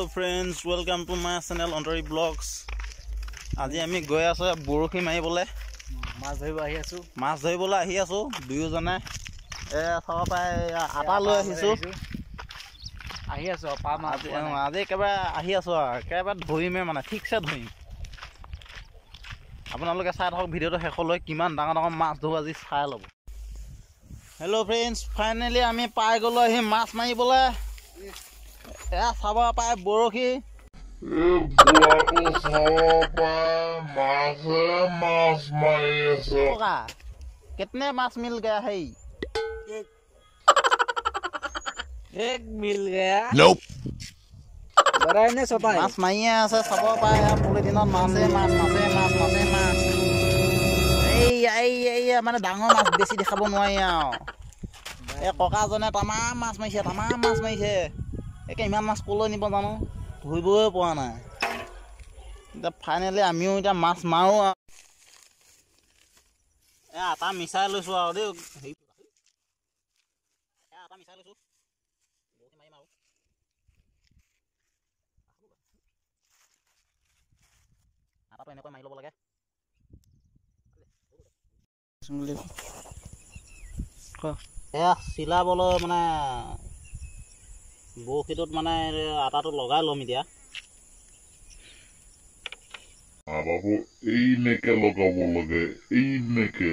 Hello friends, welcome to my channel Ontari Vlogs. আজি আমি গৈ আছো বৰশী মাৰিবলে মাছ ধৰিবলৈ আহি আছো দুয়োজনে চাব পাই আটা লৈ আহিছো আজি একেবাৰে আহি আছো একেবাৰে ধৰিমে মানে ঠিকছে ধৰিম আপোনালোকে চাই থাকক ভিডিঅ'টো শেষলৈ কিমান ডাঙৰ ডাঙৰ মাছ ধৰো আজি চাই ল'ব হেল্ল' ফ্ৰেণ্ডছ ফাইনেলি আমি পাই গ'লো আহি মাছ মাৰিবলে চাব পাই বৰশী कितने माछ मिल गया है एक मिल गया nope बराबर ने सताई माछ मारिए আছে চাব পাই পুৰি দিনত মাছে মাছ এই মানে ডাঙৰ মাছ বেছি দেখাব নোৱাৰি আৰু এই ককাজনে তামাম মাছ মাৰিছে একে ইমান মাছ কলৈ নিব জানো ধৰিবই পৰা নাই এতিয়া ফাইনেলি আমিও এতিয়া মাছ মাৰো আটা মিছাই লৈছো আৰু দেই আটা মিছাই লৈছো বৰশী মাৰিম আৰু আটাটো এনেকৈ মাৰি ল'ব লাগে চিলাবলৈ মানে বৰশীটোত মানে আটাটো লগাই ল'ম এতিয়া আটাটো এইনেকে লগাব লাগে এইনেকে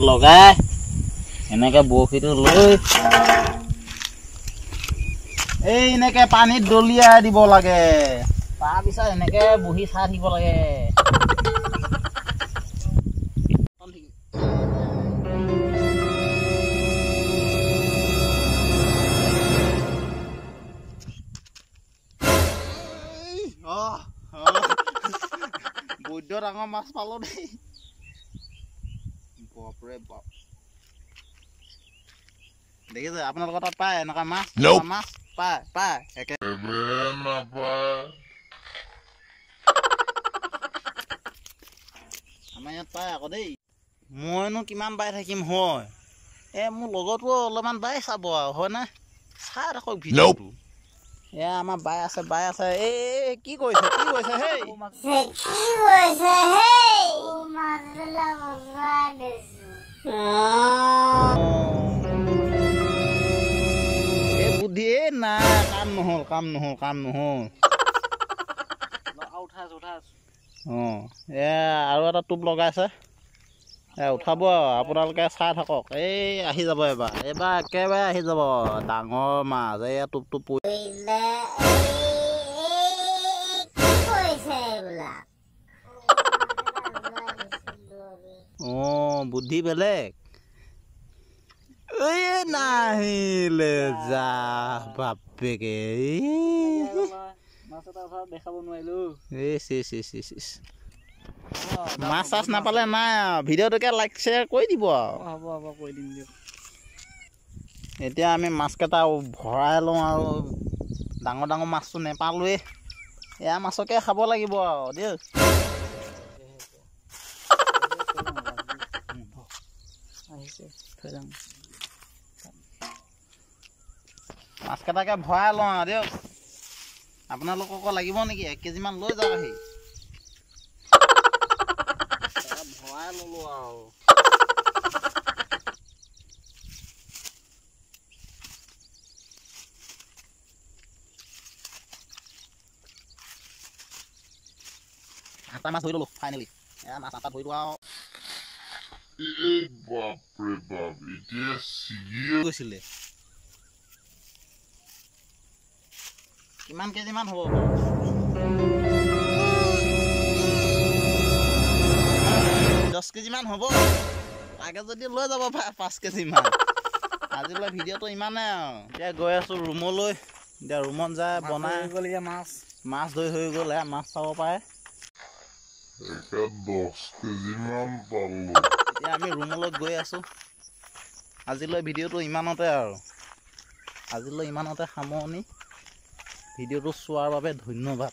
লগাই এনেকে বৰশীটো লৈ এইনেকে পানীত দলিয়াই দিব লাগে তাৰপিছত এনেকে বহি চাই থাকিব লাগে বৈদ্য ডাঙৰ মাছ পালো দেই বাপৰে বাপ দেখিছে আপোনালোকৰ তাত পায় এনেকুৱা মাছ মাছ পায় একে আমাৰ ইয়াত পায় আকৌ দেই মইনো কিমান বাই থাকিম হয় মোৰ লগতো অলপমান বাই চাব আৰু হয় না চাই থাকক ভিডিঅ'টো আমাৰ বাই আছে এই কি কৰিছে হেই বুদ্ধি না কাম নহল আৰু এটা টোপ লগাইছে উঠাব আপোনালোকে চাই থাকক এই আহি যাব এইবাৰ একেবাৰে আহি যাব ডাঙৰ মাছ এয়া টোপটো বুদ্ধি বেলেগ নাহিলে যা বাপেকে মাছ চাছ নাপালে নাই ভিডিঅ'টোকে লাইক শ্বেয়াৰ কৰি দিব আৰু কৈ দিম দিয়ক এতিয়া আমি মাছকেইটা ভৰাই লওঁ আৰু ডাঙৰ মাছটো নেপালোৱেই এয়া মাছকে খাব লাগিব আৰু দেই মাছকেইটাকে ভৰাই লওঁ আৰু দিয়ক আপোনালোকক লাগিব নেকি 1 কেজিমান লৈ যাওক আহি ভৰাই ললো আৰু আটা মাছ ধৰি ললো ফাইনেলি মাছ আটা ধৰিলো আৰু বাপৰে বাপ এতিয়া গৈছিলে কিমান কেজিমান হ'ব 10 কেজিমান হ'ব আগে যদি লৈ যাব 5 কেজিমান আজিলৈ ভিডিঅ'টো ইমানে আৰু এতিয়া গৈ আছো ৰুমলৈ এতিয়া ৰুমত যায় বনাই মাছ ধৰি হৈ গ'ল মাছ চাব পাৰে 10 কেজিমান পালো এতিয়া আমি ৰুমলৈ গৈ আছো আজিলৈ ভিডিঅ'টো ইমানতে আৰু আজিলৈ ইমানতে সামৰণি ভিডিঅ'টো চোৱাৰ বাবে ধন্যবাদ